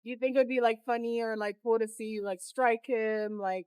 Do you think it would be like funny or like cool to see you like strike him? Like,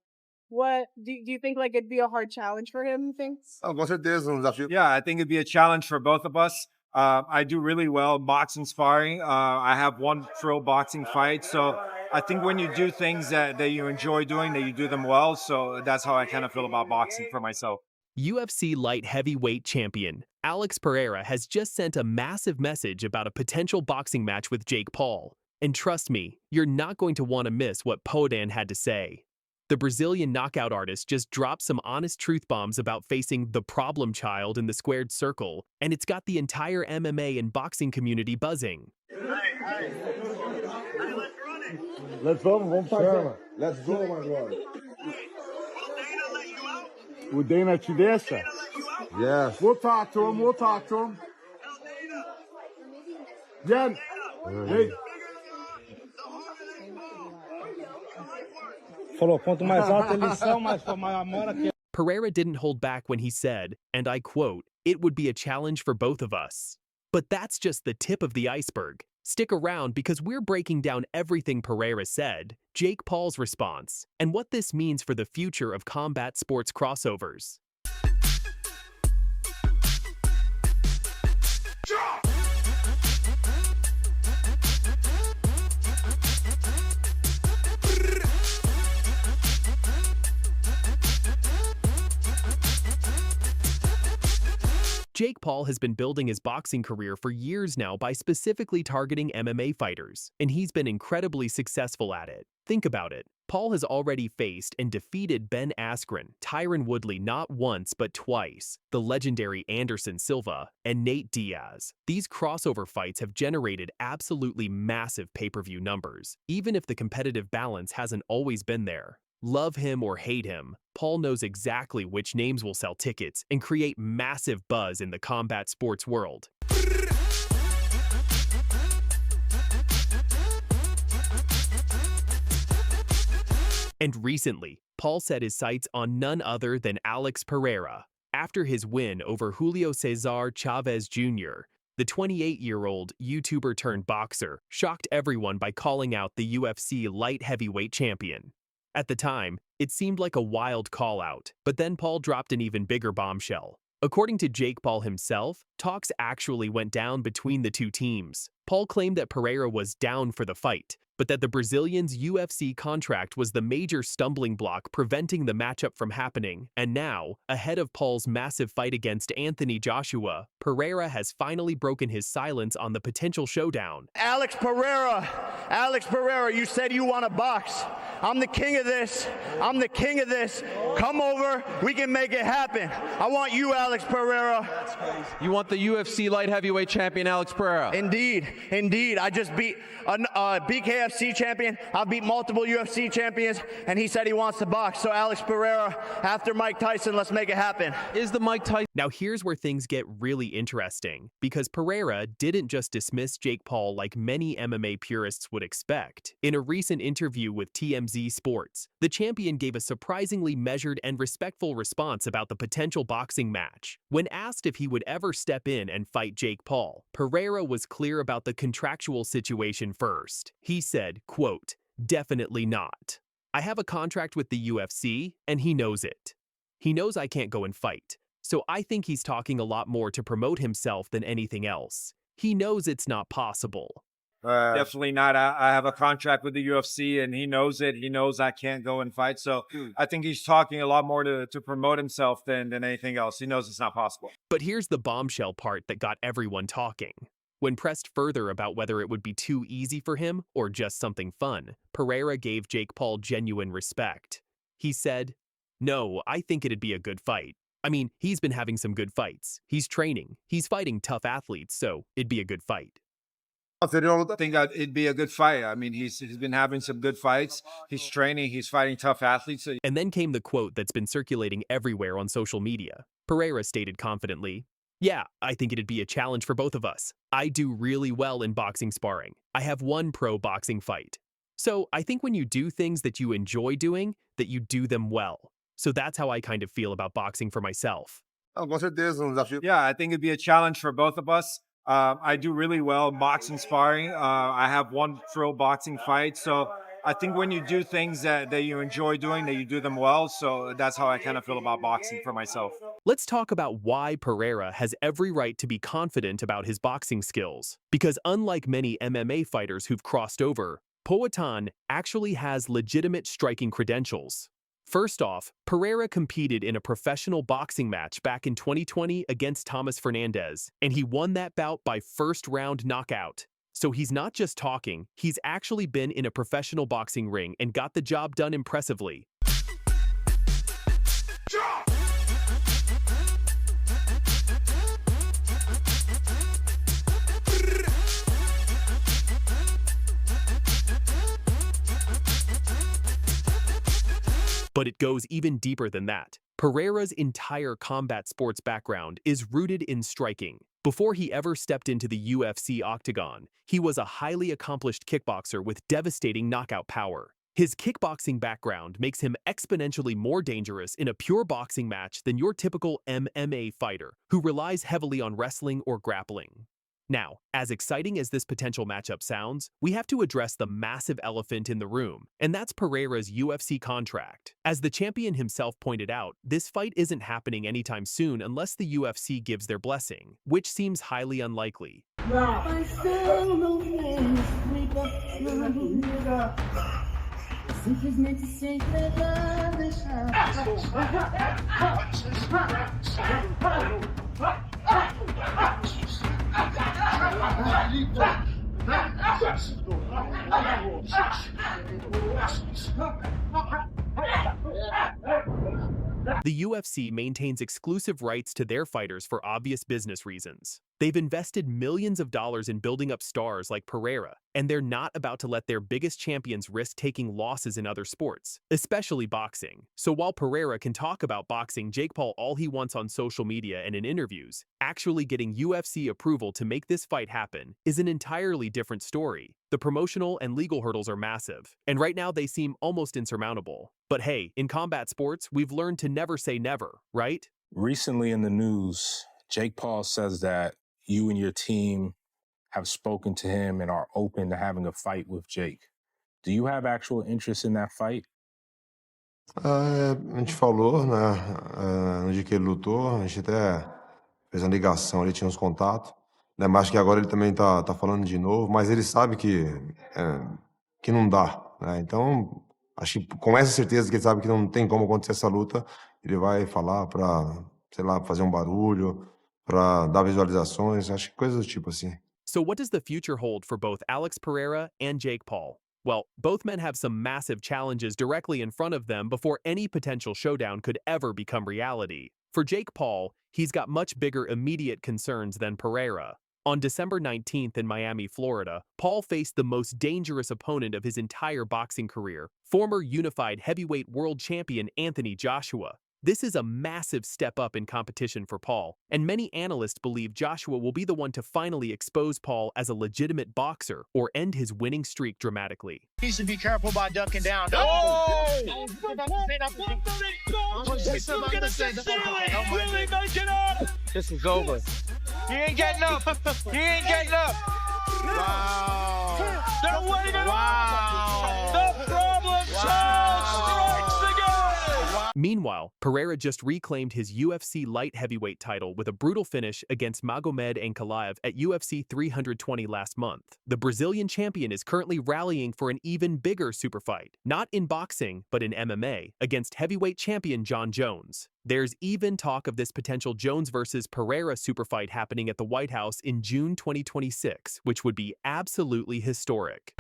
what do you think like it'd be a hard challenge for him? You think? Com certeza, um desafio. Yeah, I think it'd be a challenge for both of us. I do really well boxing sparring. I have one pro boxing fight. So I think when you do things that you enjoy doing, that you do them well. So that's how I kind of feel about boxing for myself. UFC Light Heavyweight Champion Alex Pereira has just sent a massive message about a potential boxing match with Jake Paul. And trust me, you're not going to want to miss what Podan had to say. The Brazilian knockout artist just dropped some honest truth bombs about facing the problem child in the squared circle, and it's got the entire MMA and boxing community buzzing. Let's go, vamos fazer. Let's go, my brother. O Dana te deixa? Yes. We'll talk to him. We'll talk to him. Jen. Hey. Falou, quanto mais alta eles são, mais maior que. Pereira didn't hold back when he said, and I quote, "It would be a challenge for both of us." But that's just the tip of the iceberg. Stick around because we're breaking down everything Pereira said, Jake Paul's response, and what this means for the future of combat sports crossovers. Jake Paul has been building his boxing career for years now by specifically targeting MMA fighters, and he's been incredibly successful at it. Think about it. Paul has already faced and defeated Ben Askren, Tyron Woodley not once but twice, the legendary Anderson Silva, and Nate Diaz. These crossover fights have generated absolutely massive pay-per-view numbers, even if the competitive balance hasn't always been there. Love him or hate him, Paul knows exactly which names will sell tickets and create massive buzz in the combat sports world. And recently, Paul set his sights on none other than Alex Pereira. After his win over Julio Cesar Chavez Jr., the 28-year-old YouTuber turned boxer shocked everyone by calling out the UFC Light Heavyweight Champion. At the time, it seemed like a wild call-out, but then Paul dropped an even bigger bombshell. According to Jake Paul himself, talks actually went down between the two teams. Paul claimed that Pereira was down for the fight, but that the Brazilian's UFC contract was the major stumbling block preventing the matchup from happening. And now, ahead of Paul's massive fight against Anthony Joshua, Pereira has finally broken his silence on the potential showdown. Alex Pereira, you said you want to box. I'm the king of this. I'm the king of this. Come over. We can make it happen. I want you, Alex Pereira. You want the UFC Light Heavyweight Champion, Alex Pereira? Indeed. I just beat a BKFC champion. I beat multiple UFC champions, and he said he wants to box. So Alex Pereira, after Mike Tyson, let's make it happen. Is the Mike Tyson? Now here's where things get really interesting, because Pereira didn't just dismiss Jake Paul like many MMA purists would expect. In a recent interview with TMZ Sports, the champion gave a surprisingly measured and respectful response about the potential boxing match. When asked if he would ever step in and fight Jake Paul, Pereira was clear about the contractual situation first. He said, quote, "Definitely not. I have a contract with the UFC, and he knows it. He knows I can't go and fight. So I think he's talking a lot more to promote himself than anything else. He knows it's not possible." Definitely not. I have a contract with the UFC and he knows it. He knows I can't go and fight. So I think he's talking a lot more to promote himself than anything else. He knows it's not possible. But here's the bombshell part that got everyone talking. When pressed further about whether it would be too easy for him or just something fun, Pereira gave Jake Paul genuine respect. He said, "No, I think it'd be a good fight. I mean, he's been having some good fights. He's training. He's fighting tough athletes, so it'd be a good fight." I think that it'd be a good fight. I mean, he's been having some good fights. He's training. He's fighting tough athletes. So And then came the quote that's been circulating everywhere on social media. Pereira stated confidently, "Yeah, I think it'd be a challenge for both of us. I do really well in boxing sparring. I have one pro boxing fight. So I think when you do things that you enjoy doing, that you do them well. So that's how I kind of feel about boxing for myself." Com certeza, um desafio. yeah, I think it'd be a challenge for both of us. I do really well boxing sparring. I have one pro boxing fight. So I think when you do things that you enjoy doing, that you do them well. So that's how I kind of feel about boxing for myself. Let's talk about why Pereira has every right to be confident about his boxing skills. Because unlike many MMA fighters who've crossed over, Poatan actually has legitimate striking credentials. First off, Pereira competed in a professional boxing match back in 2020 against Thomas Fernandez, and he won that bout by first-round knockout. So he's not just talking, he's actually been in a professional boxing ring and got the job done impressively. But it goes even deeper than that. Pereira's entire combat sports background is rooted in striking. Before he ever stepped into the UFC octagon, he was a highly accomplished kickboxer with devastating knockout power. His kickboxing background makes him exponentially more dangerous in a pure boxing match than your typical MMA fighter, who relies heavily on wrestling or grappling. Now, as exciting as this potential matchup sounds, we have to address the massive elephant in the room, and that's Pereira's UFC contract. As the champion himself pointed out, this fight isn't happening anytime soon unless the UFC gives their blessing, which seems highly unlikely. The UFC maintains exclusive rights to their fighters for obvious business reasons. They've invested millions of dollars in building up stars like Pereira, and they're not about to let their biggest champions risk taking losses in other sports, especially boxing. So while Pereira can talk about boxing Jake Paul all he wants on social media and in interviews, actually getting UFC approval to make this fight happen is an entirely different story. The promotional and legal hurdles are massive, and right now they seem almost insurmountable. But hey, in combat sports, we've learned to never say never, right? Recently in the news, Jake Paul says that you and your team have spoken to him and are open to having a fight with Jake. Do you have actual interest in that fight? A gente falou, né, no dia que ele lutou, a gente até fez uma ligação, ele tinha uns contatos, né, mas acho que agora ele também tá falando de novo, mas ele sabe que não dá, né, então acho que com essa certeza que ele sabe que não tem como acontecer essa luta, ele vai falar pra, sei lá, fazer um barulho, pra dar visualizações, acho que coisas do tipo assim. So what does the future hold for both Alex Pereira and Jake Paul? Well, both men have some massive challenges directly in front of them before any potential showdown could ever become reality. For Jake Paul, he's got much bigger immediate concerns than Pereira. On December 19th in Miami, Florida, Paul faced the most dangerous opponent of his entire boxing career, former unified heavyweight world champion Anthony Joshua. This is a massive step up in competition for Paul, and many analysts believe Joshua will be the one to finally expose Paul as a legitimate boxer or end his winning streak dramatically. He should be careful about ducking down. This is over. He ain't getting up. He ain't getting up. Wow. They're waiting. Wow. The problem child strikes again. Meanwhile, Pereira just reclaimed his UFC Light Heavyweight title with a brutal finish against Magomed Ankalaev at UFC 320 last month. The Brazilian champion is currently rallying for an even bigger super fight, not in boxing, but in MMA, against heavyweight champion Jon Jones. There's even talk of this potential Jones versus Pereira super fight happening at the White House in June 2026, which would be absolutely historic.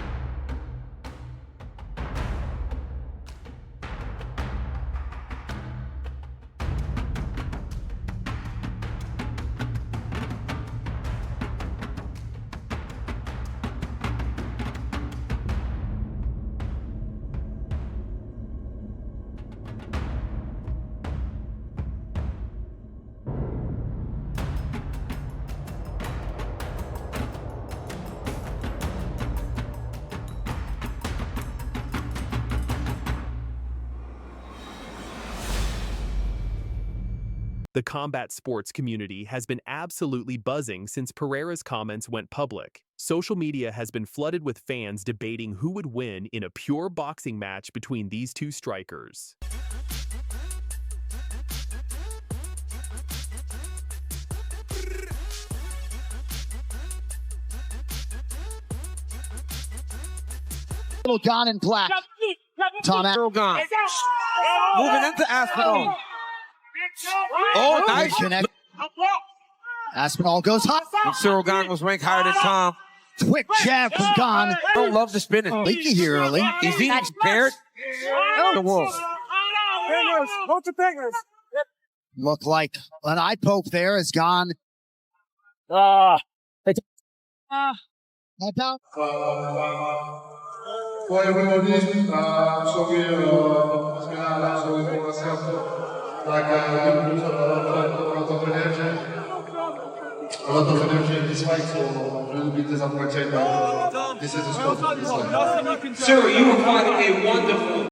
The combat sports community has been absolutely buzzing since Pereira's comments went public. Social media has been flooded with fans debating who would win in a pure boxing match between these two strikers. Little Gone in black. Tom Gone. Moving into Aspinall. Oh, nice. Connect. Aspinall goes hot. And Cyril Gane was ranked higher than Tom. Quick jab from Gone. I don't love the spinning. Leaky here early. He's eating prepared. The wolf. Look like an eye poke there is Gone. Head down.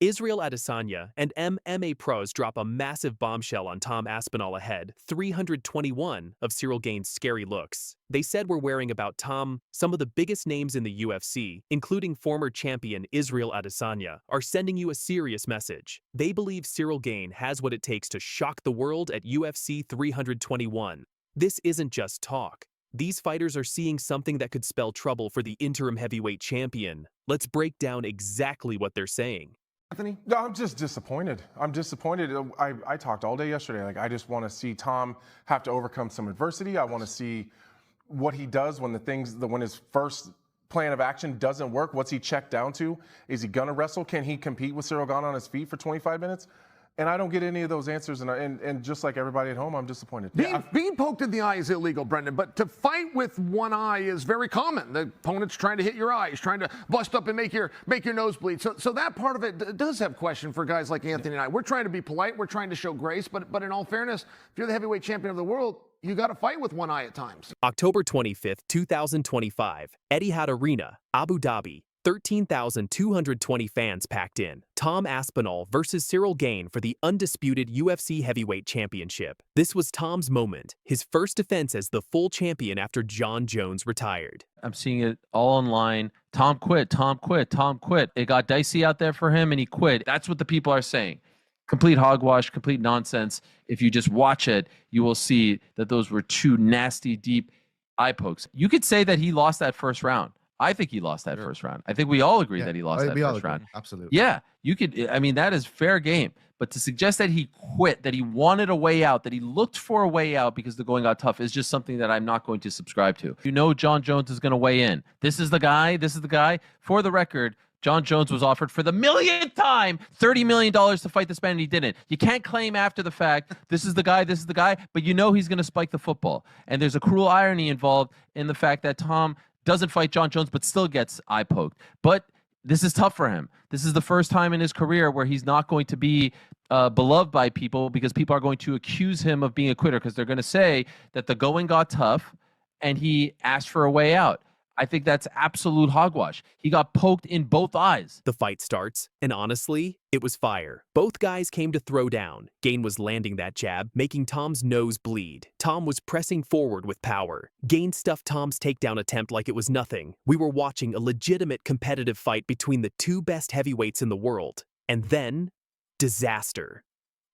Israel Adesanya and MMA pros drop a massive bombshell on Tom Aspinall ahead, 321 of Cyril Gane's scary looks. They said we're wearing about Tom. Some of the biggest names in the UFC, including former champion Israel Adesanya, are sending you a serious message. They believe Cyril Gane has what it takes to shock the world at UFC 321. This isn't just talk. These fighters are seeing something that could spell trouble for the interim heavyweight champion. Let's break down exactly what they're saying. Anthony? No, I'm just disappointed. I'm disappointed. I talked all day yesterday. Like, I just want to see Tom have to overcome some adversity. I want to see what he does when when his first plan of action doesn't work. What's he checked down to? Is he gonna wrestle? Can he compete with Cyril Gane on his feet for 25 minutes? And I don't get any of those answers, and just like everybody at home, I'm disappointed. Being poked in the eye is illegal, Brendan, but to fight with one eye is very common. The opponent's trying to hit your eye, he's trying to bust up and make your nose bleed. So that part of it does have question for guys like Anthony and I. We're trying to be polite, we're trying to show grace, but in all fairness, if you're the heavyweight champion of the world, you got to fight with one eye at times. October 25th, 2025, Etihad Arena, Abu Dhabi. 13,220 fans packed in. Tom Aspinall versus Cyril Gane for the undisputed UFC Heavyweight Championship. This was Tom's moment, his first defense as the full champion after Jon Jones retired. I'm seeing it all online. Tom quit, Tom quit, Tom quit. It got dicey out there for him and he quit. That's what the people are saying. Complete hogwash, complete nonsense. If you just watch it, you will see that those were two nasty, deep eye pokes. You could say that he lost that first round. I think he lost that first round. I think we all agree that he lost that first round. Absolutely. Yeah, you could. I mean, that is fair game. But to suggest that he quit, that he wanted a way out, that he looked for a way out because the going got tough is just something that I'm not going to subscribe to. You know Jon Jones is going to weigh in. This is the guy. This is the guy. For the record, Jon Jones was offered for the millionth time $30 million to fight this man, and he didn't. You can't claim after the fact, this is the guy, but you know he's going to spike the football. And there's a cruel irony involved in the fact that Tom doesn't fight Jon Jones, but still gets eye poked. But this is tough for him. This is the first time in his career where he's not going to be beloved by people because people are going to accuse him of being a quitter because they're going to say that the going got tough and he asked for a way out. I think that's absolute hogwash. He got poked in both eyes. The fight starts, and honestly, it was fire. Both guys came to throw down. Gane was landing that jab, making Tom's nose bleed. Tom was pressing forward with power. Gane stuffed Tom's takedown attempt like it was nothing. We were watching a legitimate competitive fight between the two best heavyweights in the world. And then, disaster.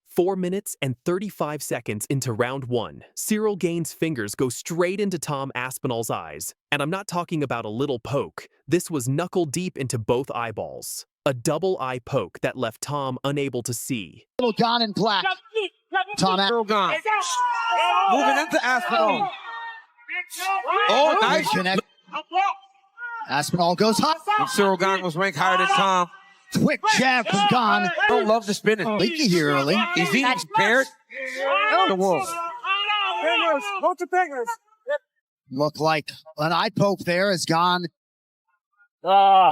4 minutes and 35 seconds into round one, Cyril Gane's fingers go straight into Tom Aspinall's eyes. And I'm not talking about a little poke. This was knuckle deep into both eyeballs. A double eye poke that left Tom unable to see. Little Gone in black. Tom Gane. Moving into Aspinall. Oh, nice. Connect. Aspinall goes hot. And Cyril Gane was ranked higher than Tom. Quick jab from Gone. I don't love the spinning. Leaky here early. He's eating prepared. The wolf. Look like an eye poke there is Gone. Head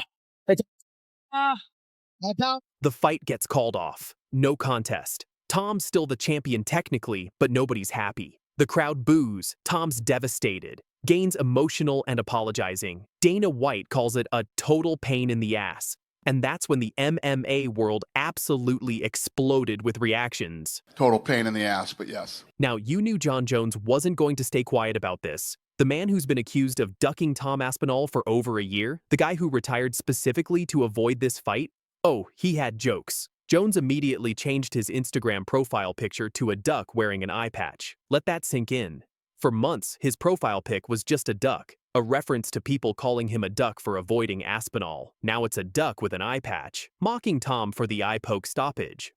down. The fight gets called off. No contest. Tom's still the champion technically, but nobody's happy. The crowd boos. Tom's devastated. Gane's emotional and apologizing. Dana White calls it a total pain in the ass. And that's when the MMA world absolutely exploded with reactions. Total pain in the ass, but yes. Now, you knew Jon Jones wasn't going to stay quiet about this. The man who's been accused of ducking Tom Aspinall for over a year, the guy who retired specifically to avoid this fight, oh, he had jokes. Jones immediately changed his Instagram profile picture to a duck wearing an eye patch. Let that sink in. For months, his profile pic was just a duck, a reference to people calling him a duck for avoiding Aspinall. Now it's a duck with an eye patch, mocking Tom for the eye poke stoppage.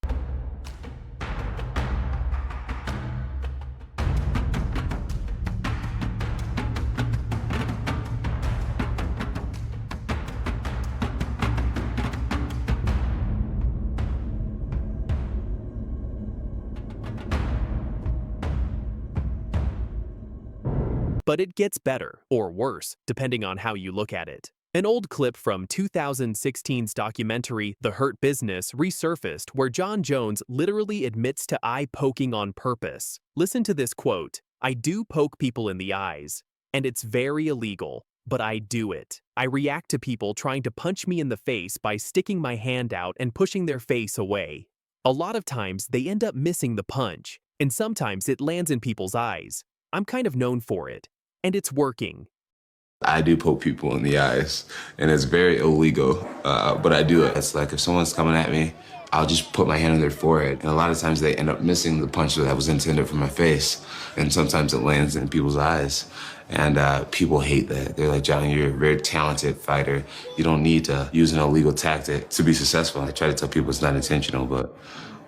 But it gets better, or worse, depending on how you look at it. An old clip from 2016's documentary The Hurt Business resurfaced where Jon Jones literally admits to eye poking on purpose. Listen to this quote, "I do poke people in the eyes, and it's very illegal, but I do it. I react to people trying to punch me in the face by sticking my hand out and pushing their face away. A lot of times they end up missing the punch, and sometimes it lands in people's eyes. I'm kind of known for it. And it's working." I do poke people in the eyes, and it's very illegal, but I do it. It's like if someone's coming at me, I'll just put my hand on their forehead, and a lot of times they end up missing the punch that was intended for my face, and sometimes it lands in people's eyes, and people hate that. They're like, "Johnny, you're a very talented fighter. You don't need to use an illegal tactic to be successful." I try to tell people it's not intentional, but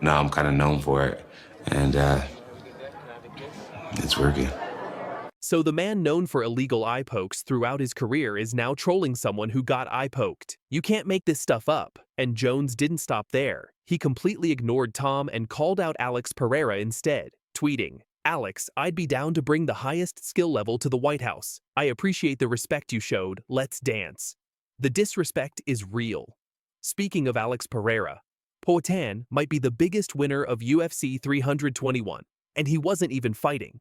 now I'm kind of known for it, and it's working. So the man known for illegal eye pokes throughout his career is now trolling someone who got eye poked. You can't make this stuff up. And Jones didn't stop there. He completely ignored Tom and called out Alex Pereira instead, tweeting, "Alex, I'd be down to bring the highest skill level to the White House. I appreciate the respect you showed. Let's dance." The disrespect is real. Speaking of Alex Pereira, Poatan might be the biggest winner of UFC 321, and he wasn't even fighting.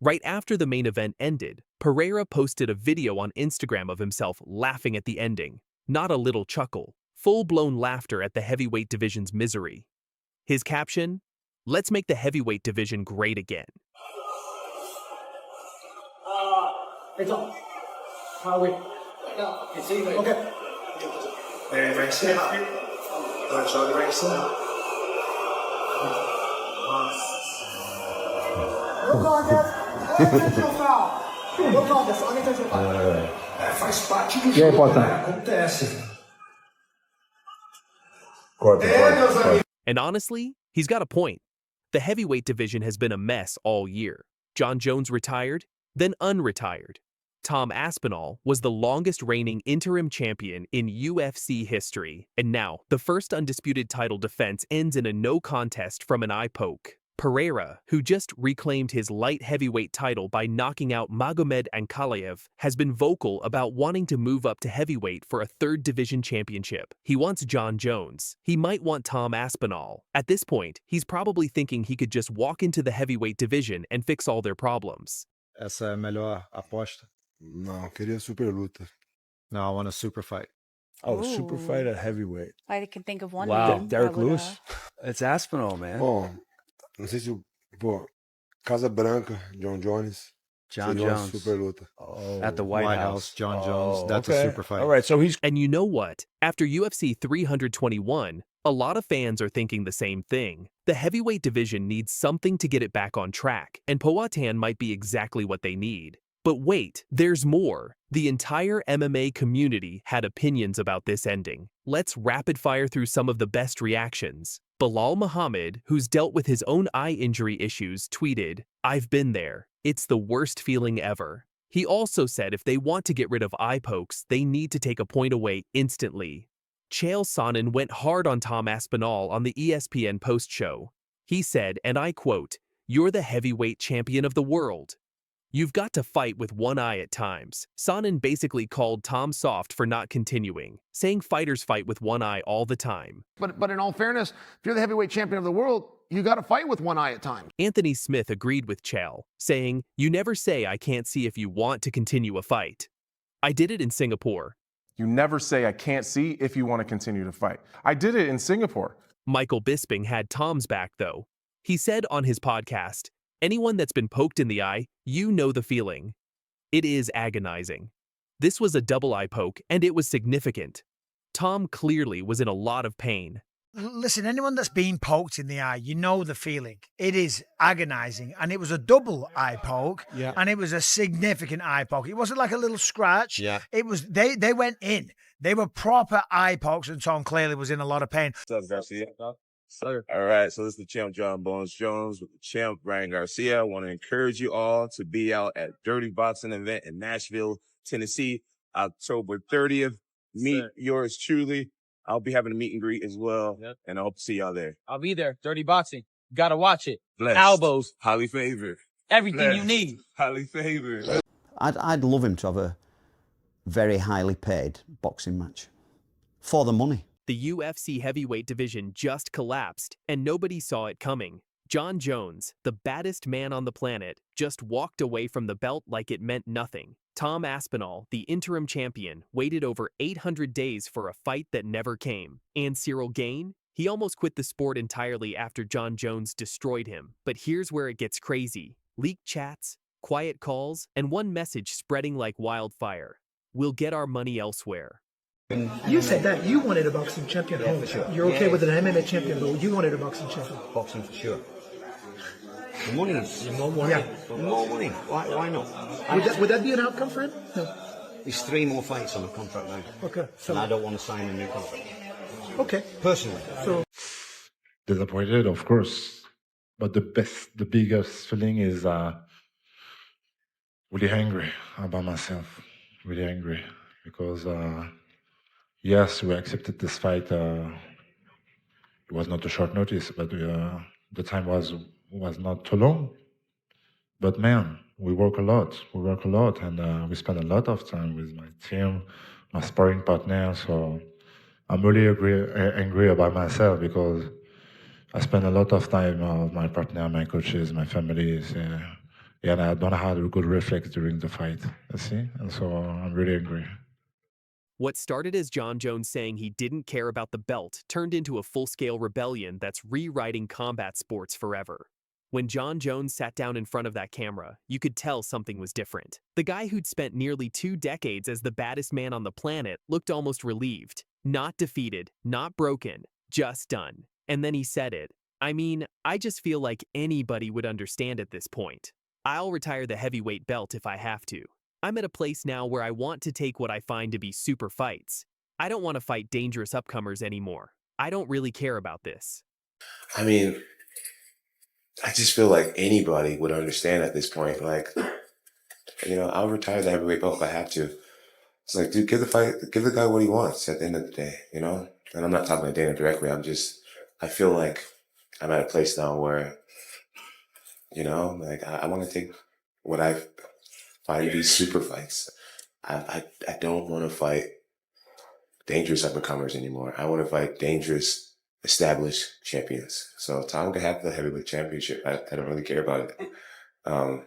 Right after the main event ended, Pereira posted a video on Instagram of himself laughing at the ending. Not a little chuckle, full-blown laughter at the heavyweight division's misery. His caption, "Let's make the heavyweight division great again." Faz parte do jogo, acontece. And honestly, he's got a point. The heavyweight division has been a mess all year. Jon Jones retired, then unretired. Tom Aspinall was the longest reigning interim champion in UFC history, and now the first undisputed title defense ends in a no contest from an eye poke. Pereira, who just reclaimed his light heavyweight title by knocking out Magomed Ankalaev, has been vocal about wanting to move up to heavyweight for a third division championship. He wants Jon Jones. He might want Tom Aspinall. At this point, he's probably thinking he could just walk into the heavyweight division and fix all their problems. Essa é a melhor aposta? Não, queria super luta. No, I want a super fight. Oh, super fight at heavyweight. I can think of one. Wow, name Derek that would, Lewis. It's Aspinall, man. Bom, não sei se, pô, Casa Branca, Jon Jones. Jon seria uma Jones. super luta. Oh, at the White House. Jon Jones. That's okay. a super fight. All right, so he's... And you know what? After UFC 321, a lot of fans are thinking the same thing. The heavyweight division needs something to get it back on track, and Poatan might be exactly what they need. But wait, there's more. The entire MMA community had opinions about this ending. Let's rapid fire through some of the best reactions. Bilal Muhammad, who's dealt with his own eye injury issues, tweeted, "I've been there. It's the worst feeling ever." He also said if they want to get rid of eye pokes, they need to take a point away instantly. Chael Sonnen went hard on Tom Aspinall on the ESPN post-show. He said, and I quote, "You're the heavyweight champion of the world. You've got to fight with one eye at times." Sonnen basically called Tom soft for not continuing, saying fighters fight with one eye all the time. But in all fairness, if you're the heavyweight champion of the world, you got to fight with one eye at times. Anthony Smith agreed with Chael, saying, "You never say I can't see if you want to continue a fight. I did it in Singapore. You never say, I can't see, if you want to continue to fight. I did it in Singapore. Michael Bisping had Tom's back, though. He said on his podcast, anyone that's been poked in the eye, you know the feeling. It is agonizing. This was a double eye poke, and it was significant. Tom clearly was in a lot of pain. Listen, anyone that's been poked in the eye, you know the feeling. It is agonizing. And it was a double eye poke. Yeah. And it was a significant eye poke. It wasn't like a little scratch. Yeah. It was, they went in. They were proper eye pokes, and Tom clearly was in a lot of pain. What's up, Garcia? Sir. All right, so this is the champ, John Bones Jones, with the champ, Brian Garcia. I want to encourage you all to be out at Dirty Boxing event in Nashville, Tennessee, October 30th. Meet yours truly. I'll be having a meet and greet as well, and I hope to see y'all there. I'll be there. Dirty Boxing. Gotta watch it. Blessed. Elbows. Highly favored. Everything Blessed. you need. Highly favored. I'd love him to have a very highly paid boxing match. For the money. The UFC heavyweight division just collapsed, and nobody saw it coming. Jon Jones, the baddest man on the planet, just walked away from the belt like it meant nothing. Tom Aspinall, the interim champion, waited over 800 days for a fight that never came. And Cyril Gane? He almost quit the sport entirely after Jon Jones destroyed him. But here's where it gets crazy. Leaked chats, quiet calls, and one message spreading like wildfire. We'll get our money elsewhere. You said that you wanted a boxing champion. Yeah, for sure. You're okay with an MMA champion, but you wanted a boxing champion. Boxing for sure. The money is more money. Yeah, more money. Why not? Would that be an outcome for him? No. There's 3 more fights on the contract now. Okay. So and I don't want to sign a new contract. Okay. Personally. So disappointed, of course, but the biggest feeling is really angry about myself. Really angry because yes, we accepted this fight. It was not a short notice, but the time was not too long. But man, we work a lot. And we spend a lot of time with my team, my sparring partner. So I'm really angry about myself because I spend a lot of time with my partner, my coaches, my families, and I don't have a good reflex during the fight. You see, and so I'm really angry. What started as Jon Jones saying he didn't care about the belt turned into a full-scale rebellion that's rewriting combat sports forever. When Jon Jones sat down in front of that camera, you could tell something was different. The guy who'd spent nearly 2 decades as the baddest man on the planet looked almost relieved. Not defeated, not broken, just done. And then he said it. I mean, I just feel like anybody would understand at this point. I'll retire the heavyweight belt if I have to. I'm at a place now where I want to take what I find to be super fights. I don't want to fight dangerous upcomers anymore. I don't really care about this. I mean, I just feel like anybody would understand at this point. Like, you know, I'll retire the heavyweight belt if I have to. It's like, dude, give the guy what he wants at the end of the day, you know? And I'm not talking to Dana directly. I feel like I'm at a place now where, you know, like I want to take what I find to be super fights. I don't want to fight dangerous up-and-comers anymore. I want to fight dangerous, established champions. So Tom can have the heavyweight championship. I don't really care about it.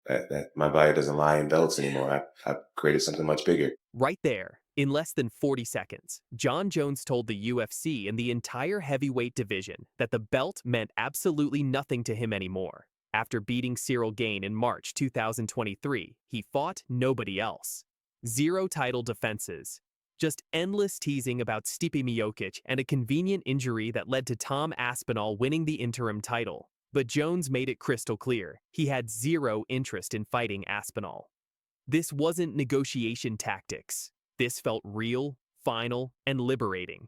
That my body doesn't lie in belts anymore. I've created something much bigger. Right there, in less than 40 seconds, Jon Jones told the UFC and the entire heavyweight division that the belt meant absolutely nothing to him anymore. After beating Cyril Gane in March 2023, he fought nobody else. 0 title defenses. Just endless teasing about Stipe Miocic and a convenient injury that led to Tom Aspinall winning the interim title. But Jones made it crystal clear he had 0 interest in fighting Aspinall. This wasn't negotiation tactics. This felt real, final, and liberating.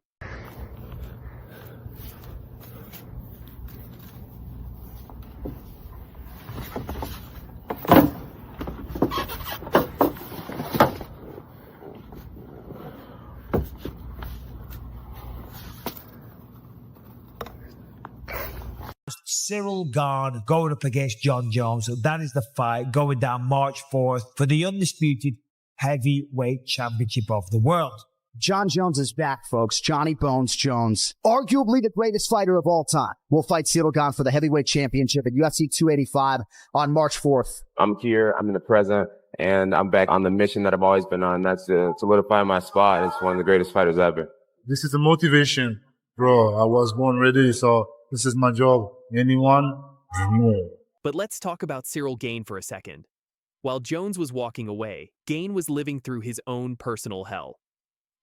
Cyril Gane going up against Jon Jones. So that is the fight going down March 4th for the undisputed heavyweight championship of the world. Jon Jones is back, folks. Johnny Bones Jones, arguably the greatest fighter of all time, will fight Cyril Gane for the heavyweight championship at UFC 285 on March 4th. I'm here. I'm in the present. and I'm back on the mission that I've always been on. That's to solidify my spot as one of the greatest fighters ever. This is a motivation, bro. I was born ready, so this is my job. Anyone? No. But let's talk about Cyril Gane for a second. While Jones was walking away, Gane was living through his own personal hell.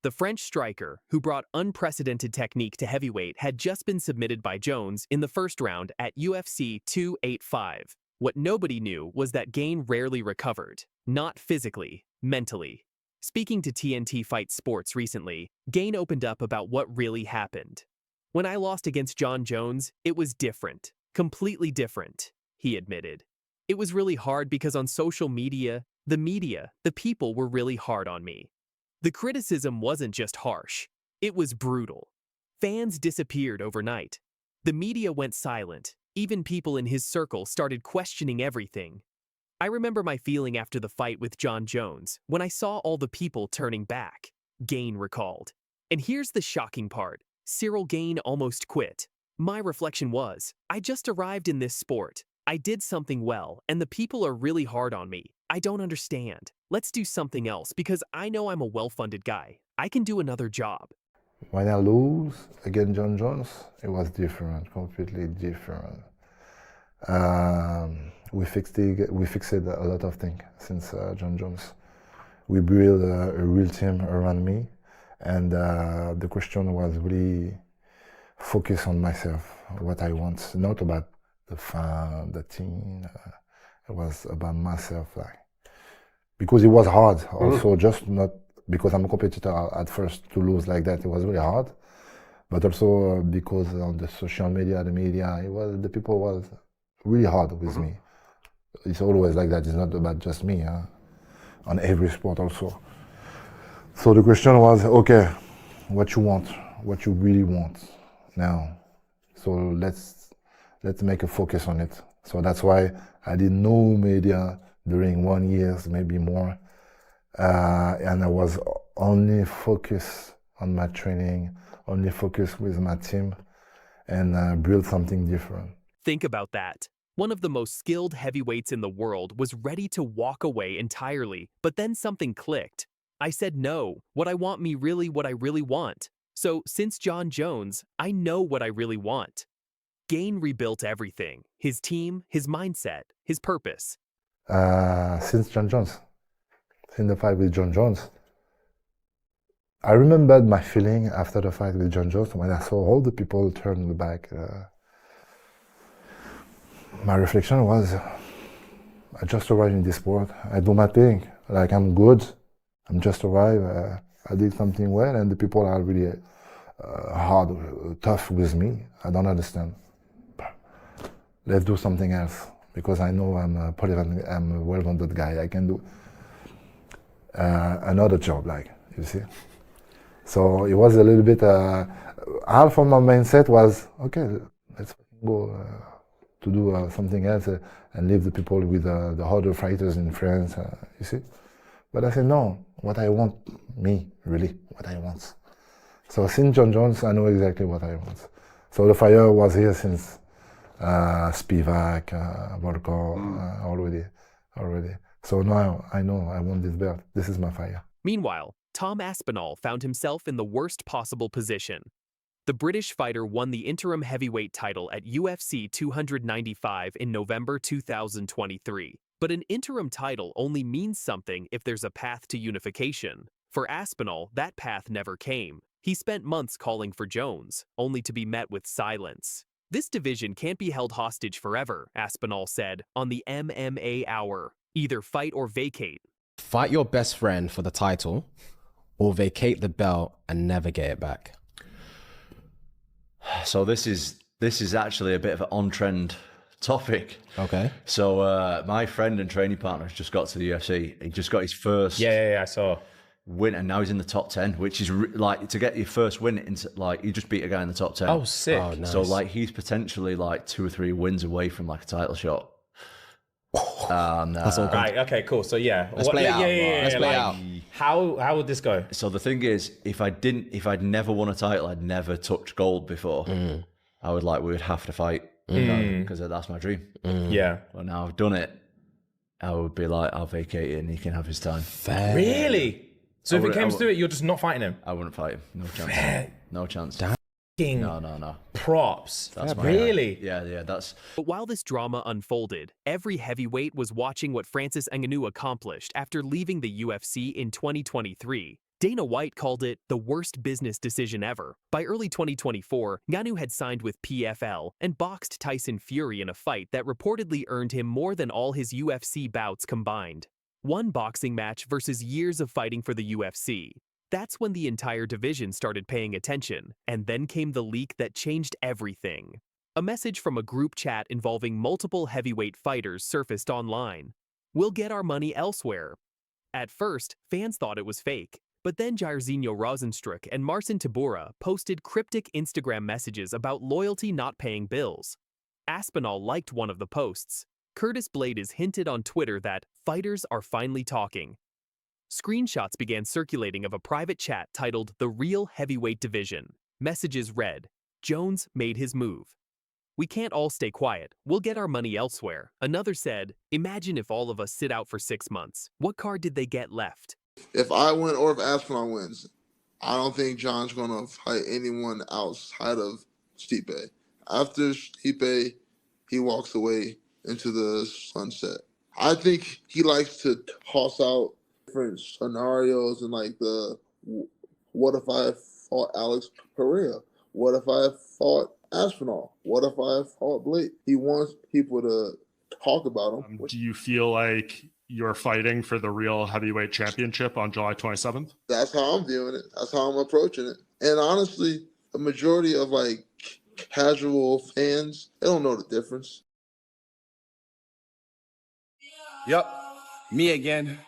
The French striker, who brought unprecedented technique to heavyweight, had just been submitted by Jones in the first round at UFC 285. What nobody knew was that Gane rarely recovered, not physically, mentally. Speaking to TNT Fight Sports recently, Gane opened up about what really happened. When I lost against Jon Jones, it was different, completely different, he admitted. It was really hard because on social media, the people were really hard on me. The criticism wasn't just harsh, it was brutal. Fans disappeared overnight. The media went silent. Even people in his circle started questioning everything. I remember my feeling after the fight with Jon Jones when I saw all the people turning back, Gane recalled. And here's the shocking part. Cyril Gane almost quit. My reflection was, I just arrived in this sport. I did something well, and the people are really hard on me. I don't understand. Let's do something else because I know I'm a well-funded guy. I can do another job. When I lose against Jon Jones, it was different, completely different. We fixed a lot of things since Jon Jones. We built a real team around me, and the question was really focus on myself, what I want, not about the fan, the team. It was about myself, like, because it was hard. Also, just not because I'm a competitor at first to lose like that. It was really hard, but also because on the social media, the people was really hard with me. It's always like that. It's not about just me. On every sport also. So the question was, okay, what you want, what you really want now. So let's make a focus on it. So that's why I did no media during 1 year, maybe more. And I was only focused on my training, only focused with my team, and build something different. Think about that. One of the most skilled heavyweights in the world was ready to walk away entirely, but then something clicked. I said no, what I really want. So since Jon Jones, I know what I really want. Gane rebuilt everything, his team, his mindset, his purpose. Since Jon Jones, since the fight with Jon Jones, I remembered my feeling after the fight with Jon Jones when I saw all the people turn back. My reflection was, I just arrived in this sport. I do my thing, like I'm good. I'm just arrived. I did something well, and the people are really hard, tough with me. I don't understand. Let's do something else because I know I'm a well-rounded guy. I can do another job, like you see. So it was a little bit. Half of my mindset was okay. Let's go. To do something else and leave the people with the harder fighters in France, you see. But I said, no, what I want, me, really, what I want. So since Jon Jones, I know exactly what I want. So the fire was here since Spivak, Volkov, already. So now I know I want this belt. This is my fire. Meanwhile, Tom Aspinall found himself in the worst possible position. The British fighter won the interim heavyweight title at UFC 295 in November 2023. But an interim title only means something if there's a path to unification. For Aspinall, that path never came. He spent months calling for Jones, only to be met with silence. This division can't be held hostage forever, Aspinall said on the MMA Hour. Either fight or vacate. Fight your best friend for the title, or vacate the belt and never get it back. So this is actually a bit of an on-trend topic. Okay. So my friend and training partner has just got to the UFC. He just got his first. Yeah, I saw. Win, and now he's in the top 10, which is like to get your first win into like you just beat a guy in the top 10. Oh, sick! Oh, nice. So like he's potentially like 2 or 3 wins away from like a title shot. That's all good. Right. Okay. Cool. So yeah. Let's play out. Let's play out. How would this go? So the thing is, if I'd never won a title, I'd never touched gold before. We would have to fight because that's my dream. Yeah. Well, now I've done it. I would be like, I'll vacate it and he can have his time. Fair. Really? So if it comes to it, you're just not fighting him? I wouldn't fight him. No chance. Fair. No chance. No. Props. That's my really? Yeah, that's... But while this drama unfolded, every heavyweight was watching what Francis Ngannou accomplished after leaving the UFC in 2023. Dana White called it the worst business decision ever. By early 2024, Ngannou had signed with PFL and boxed Tyson Fury in a fight that reportedly earned him more than all his UFC bouts combined. One boxing match versus years of fighting for the UFC. That's when the entire division started paying attention, and then came the leak that changed everything. A message from a group chat involving multiple heavyweight fighters surfaced online. "We'll get our money elsewhere." At first, fans thought it was fake. But then Jairzinho Rozenstruik and Marcin Tybura posted cryptic Instagram messages about loyalty not paying bills. Aspinall liked one of the posts. Curtis Blades hinted on Twitter that fighters are finally talking. Screenshots began circulating of a private chat titled The Real Heavyweight Division. Messages read, "Jones made his move. We can't all stay quiet. We'll get our money elsewhere." Another said, "Imagine if all of us sit out for 6 months. What card did they get left?" If I win or if Aspinall wins, I don't think John's going to fight anyone outside of Stipe. After Stipe, he walks away into the sunset. I think he likes to toss out different scenarios and like what if I fought Alex Pereira? What if I fought Aspinall? What if I fought Blake? He wants people to talk about him. Do you feel like you're fighting for the real heavyweight championship on July 27th? That's how I'm viewing it. That's how I'm approaching it. And honestly, the majority of like casual fans, they don't know the difference. Yep, me again.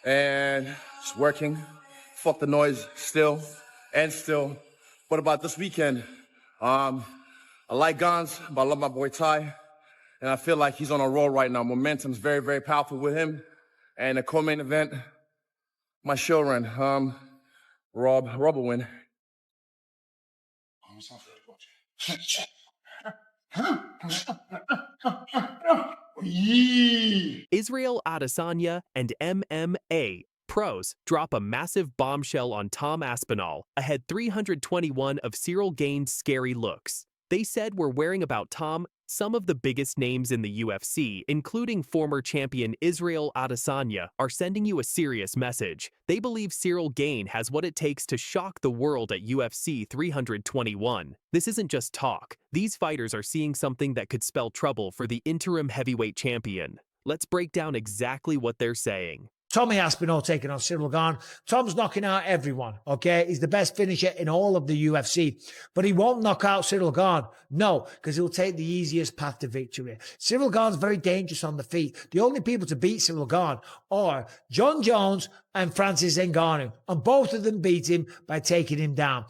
And just working. Fuck the noise still and still. What about this weekend? I like Gans, but I love my boy Ty. And I feel like he's on a roll right now. Momentum's very, very powerful with him. And the co-main event, my show run, Rob will win. Israel Adesanya and MMA pros drop a massive bombshell on Tom Aspinall ahead 321 of Cyril Gane's scary looks. They said we're wearing about Tom some of the biggest names in the UFC, including former champion Israel Adesanya, are sending you a serious message. They believe Cyril Gane has what it takes to shock the world at UFC 321. This isn't just talk. These fighters are seeing something that could spell trouble for the interim heavyweight champion. Let's break down exactly what they're saying. Tommy Aspinall taking on Cyril Gane. Tom's knocking out everyone, okay? He's the best finisher in all of the UFC. But he won't knock out Cyril Gane. No, because he'll take the easiest path to victory. Cyril Gane's very dangerous on the feet. The only people to beat Cyril Gane are John Jones and Francis Ngannou. And both of them beat him by taking him down.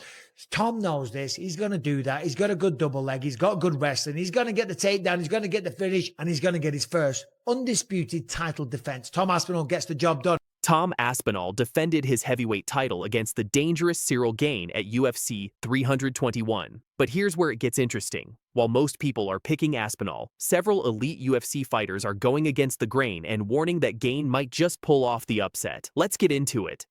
Tom knows this. He's going to do that. He's got a good double leg. He's got good wrestling. He's going to get the takedown. He's going to get the finish. And he's going to get his first undisputed title defense. Tom Aspinall gets the job done. Tom Aspinall defended his heavyweight title against the dangerous Cyril Gane at UFC 321. But here's where it gets interesting. While most people are picking Aspinall, several elite UFC fighters are going against the grain and warning that Gane might just pull off the upset. Let's get into it.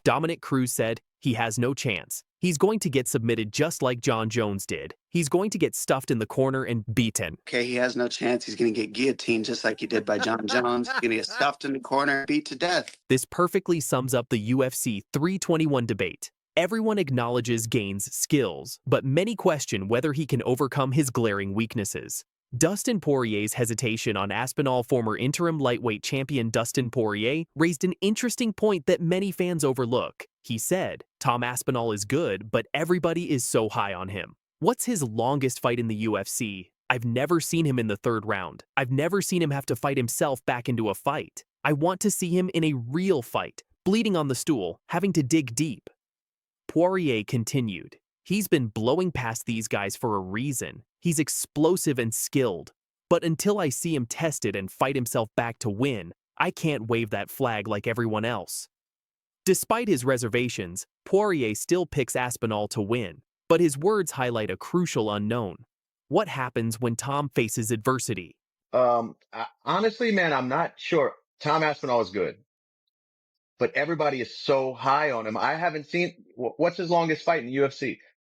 Dominic Cruz said he has no chance. He's going to get submitted just like John Jones did. He's going to get stuffed in the corner and beaten. Okay, he has no chance. He's going to get guillotined just like he did by John Jones. He's going to get stuffed in the corner and beat to death. This perfectly sums up the UFC 321 debate. Everyone acknowledges Gane's skills, but many question whether he can overcome his glaring weaknesses. Dustin Poirier's hesitation on Aspinall, former interim lightweight champion Dustin Poirier, raised an interesting point that many fans overlook. He said, Tom Aspinall is good, but everybody is so high on him. What's his longest fight in the UFC? I've never seen him in the third round. I've never seen him have to fight himself back into a fight. I want to see him in a real fight, bleeding on the stool, having to dig deep. Poirier continued. He's been blowing past these guys for a reason. He's explosive and skilled. But until I see him tested and fight himself back to win, I can't wave that flag like everyone else. Despite his reservations, Poirier still picks Aspinall to win, but his words highlight a crucial unknown. What happens when Tom faces adversity? Honestly, man, I'm not sure. Tom Aspinall is good, but everybody is so high on him. I haven't seen what's his longest fight in the UFC.